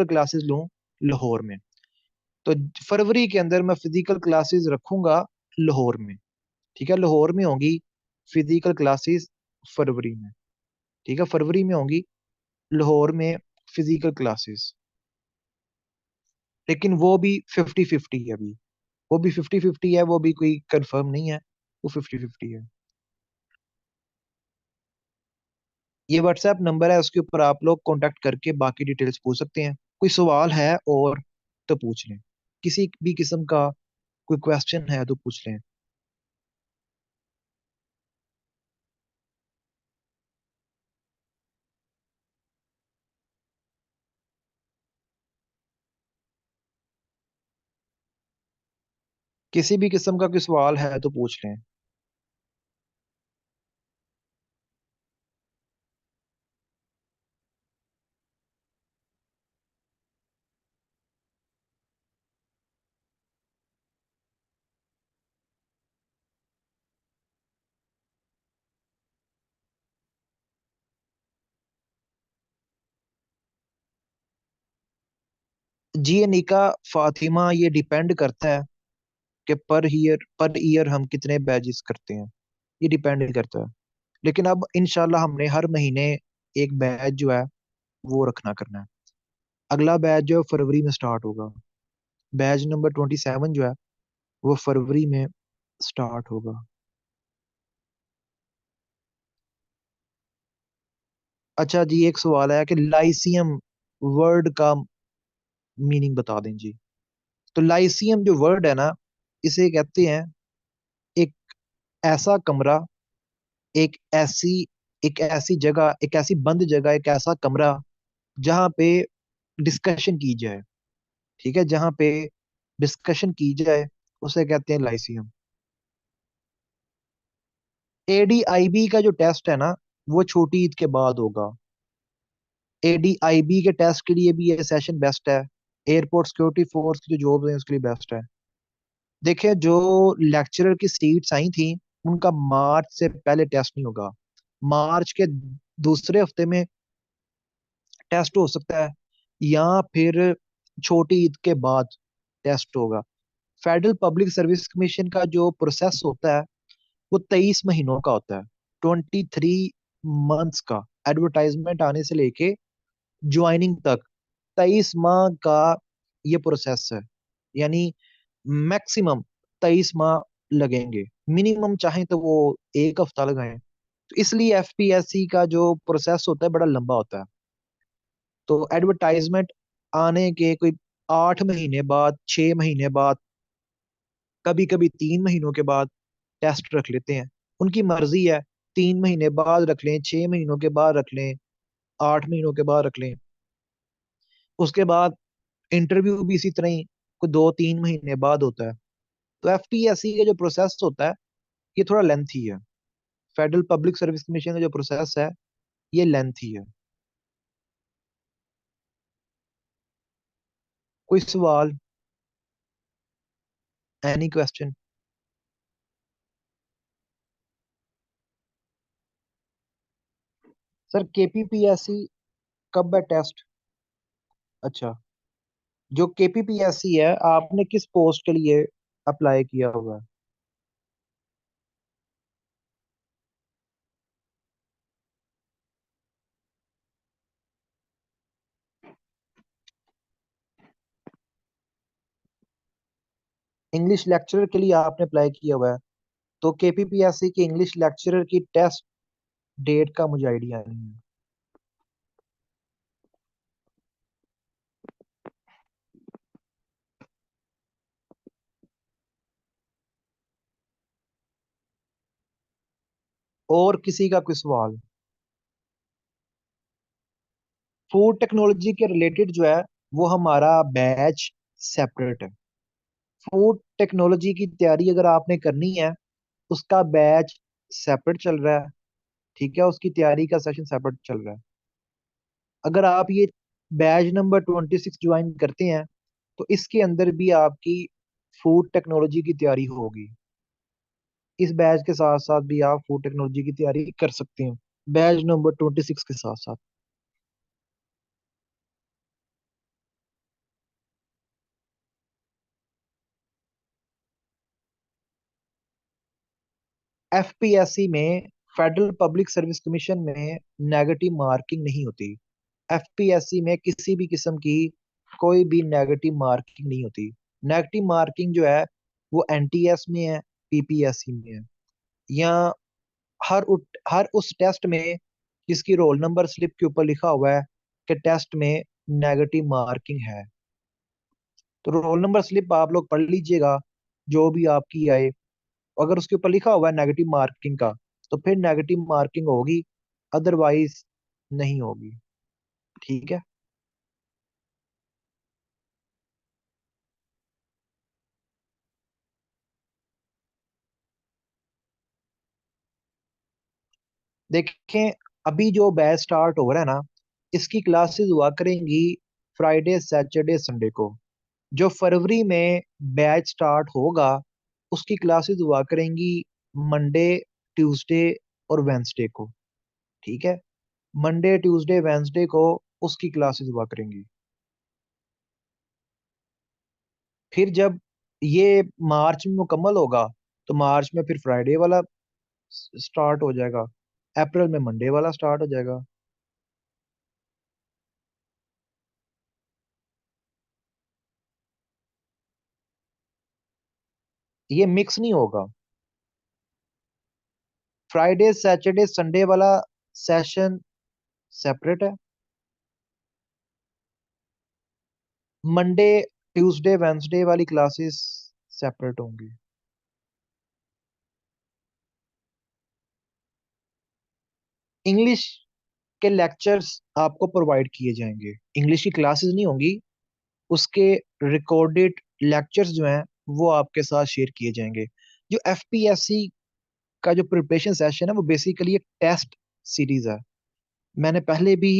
क्लासेस लूँ लाहौर में। तो फरवरी के अंदर मैं फिजिकल क्लासेस रखूंगा लाहौर में। ठीक है, लाहौर में होंगी फिजिकल क्लासेस फरवरी में। ठीक है, फरवरी में होंगी लाहौर में फिजिकल क्लासेस। लेकिन वो भी 50-50 है अभी। वो भी 50-50 है, वो भी कोई कंफर्म नहीं है। वो 50-50 है। ये व्हाट्सएप नंबर है, उसके ऊपर आप लोग कांटेक्ट करके बाकी डिटेल्स पूछ सकते हैं। कोई सवाल है और तो पूछ लें। किसी भी किस्म का कोई क्वेश्चन है तो पूछ लें। किसी भी किस्म का कोई सवाल है तो पूछ लें। जी अनिका, फातिमा, ये डिपेंड करता है कि पर ईयर हम कितने बैचेस करते हैं। ये डिपेंड करता है। लेकिन अब इंशाल्लाह हमने हर महीने एक बैच जो है वो रखना करना है। अगला बैच जो है फरवरी में स्टार्ट होगा। बैच नंबर 27 जो है वो फरवरी में स्टार्ट होगा। अच्छा जी, एक सवाल है कि लाइसियम वर्ड का मीनिंग बता दें जी। तो लाइसियम जो वर्ड है ना, इसे कहते हैं एक ऐसा कमरा, एक ऐसी एक ऐसी जगह, एक ऐसी बंद जगह, एक ऐसा कमरा जहाँ पे डिस्कशन की जाए। ठीक है, जहाँ पे डिस्कशन की जाए उसे कहते हैं लाइसियम। एडीआईबी का जो टेस्ट है ना, वो छोटी ईद के बाद होगा। एडीआईबी के टेस्ट के लिए भी ये सेशन बेस्ट है। एयरपोर्ट सिक्योरिटी फोर्स की जो जॉब है उसके लिए बेस्ट है। देखिए, जो लेक्चरर की सीट्स आई थी उनका मार्च से पहले टेस्ट नहीं होगा। मार्च के दूसरे हफ्ते में टेस्ट हो सकता है, या फिर छोटी ईद के बाद टेस्ट होगा। फेडरल पब्लिक सर्विस कमीशन का जो प्रोसेस होता है वो 23 महीनों का होता है। 23 मंथ्स का, एडवर्टाइजमेंट आने से लेके ज्वाइनिंग तक 23 माह का ये प्रोसेस है। यानी मैक्सिमम 23 माह लगेंगे। मिनिमम चाहे तो वो 1 हफ्ता लगाएं। तो इसलिए एफपीएससी का जो प्रोसेस होता है बड़ा लंबा होता है। तो एडवर्टाइजमेंट आने के कोई 8 महीने बाद, 6 महीने बाद, कभी कभी 3 महीनों के बाद टेस्ट रख लेते हैं। उनकी मर्जी है, 3 महीने बाद रख लें, 6 महीनों के बाद रख लें, 8 महीनों के बाद रख लें। उसके बाद इंटरव्यू भी इसी तरह ही, कोई 2-3 महीने बाद होता है। तो एफपीएससी का जो प्रोसेस होता है ये थोड़ा लेंथी है। फेडरल पब्लिक सर्विस कमीशन का जो प्रोसेस है ये लेंथी है। कोई सवाल? Any question? सर केपीपीएससी कब है टेस्ट? अच्छा, जो केपीपीएससी है आपने किस पोस्ट के लिए अप्लाई किया हुआ है? इंग्लिश लेक्चरर के लिए आपने अप्लाई किया हुआ है। तो केपीपीएससी की इंग्लिश लेक्चरर की टेस्ट डेट का मुझे आइडिया नहीं है। और किसी का कोई सवाल? फूड टेक्नोलॉजी के रिलेटेड जो है वो हमारा बैच सेपरेट है। फूड टेक्नोलॉजी की तैयारी अगर आपने करनी है उसका बैच सेपरेट चल रहा है। ठीक है, उसकी तैयारी का सेशन सेपरेट चल रहा है। अगर आप ये बैच नंबर 26 ज्वाइन करते हैं तो इसके अंदर भी आपकी फूड टेक्नोलॉजी की तैयारी होगी। इस बैच के साथ साथ भी आप फूड टेक्नोलॉजी की तैयारी कर सकते हैं, बैच नंबर 26 के साथ साथ। एफपीएससी में, फेडरल पब्लिक सर्विस कमीशन में, नेगेटिव मार्किंग नहीं होती। एफपीएससी में किसी भी किस्म की कोई भी नेगेटिव मार्किंग नहीं होती। नेगेटिव मार्किंग जो है वो एनटीएस में है, पीपीएससी में है, या हर उस टेस्ट में जिसकी रोल नंबर स्लिप के ऊपर लिखा हुआ है कि टेस्ट में नेगेटिव मार्किंग है। तो रोल नंबर स्लिप आप लोग पढ़ लीजिएगा जो भी आपकी आए। अगर उसके ऊपर लिखा हुआ है नेगेटिव मार्किंग का तो फिर नेगेटिव मार्किंग होगी, अदरवाइज नहीं होगी। ठीक है। देखें, अभी जो बैच स्टार्ट हो रहा है ना, इसकी क्लासेस हुआ करेंगी फ्राइडे सैटरडे संडे को। जो फरवरी में बैच स्टार्ट होगा उसकी क्लासेस हुआ करेंगी मंडे, ट्यूसडे और वेंसडे को। ठीक है, मंडे ट्यूसडे वेंसडे को उसकी क्लासेस हुआ करेंगी। फिर जब ये मार्च में मुकम्मल होगा तो मार्च में फिर फ्राइडे वाला स्टार्ट हो जाएगा, अप्रैल में मंडे वाला स्टार्ट हो जाएगा। ये मिक्स नहीं होगा। फ्राइडे सैटरडे संडे वाला सेशन सेपरेट है, मंडे ट्यूसडे वेंसडे वाली क्लासेस सेपरेट होंगी। इंग्लिश के लेक्चर्स आपको प्रोवाइड किए जाएंगे, इंग्लिश की क्लासेस नहीं होंगी, उसके रिकॉर्डेड लेक्चर्स जो हैं वो आपके साथ शेयर किए जाएंगे। जो एफपीएससी का जो प्रिपरेशन सेशन है वो बेसिकली एक टेस्ट सीरीज है। मैंने पहले भी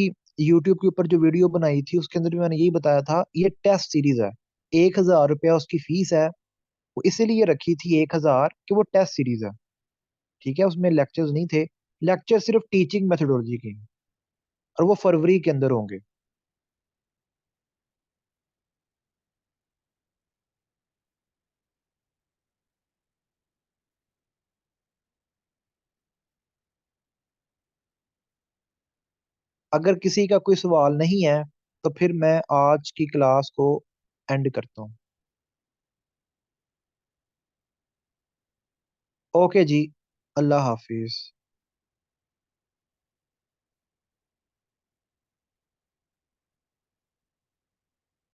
यूट्यूब के ऊपर जो वीडियो बनाई थी उसके अंदर भी मैंने यही बताया था, ये टेस्ट सीरीज है। 1,000 रुपया उसकी फीस है। वो इसीलिए रखी थी 1,000 कि वो टेस्ट सीरीज है। ठीक है, उसमें लेक्चर्स नहीं थे, लेक्चर सिर्फ टीचिंग मेथोडोलॉजी के हैं, और वो फरवरी के अंदर होंगे। अगर किसी का कोई सवाल नहीं है तो फिर मैं आज की क्लास को एंड करता हूँ। ओके जी, अल्लाह हाफिज।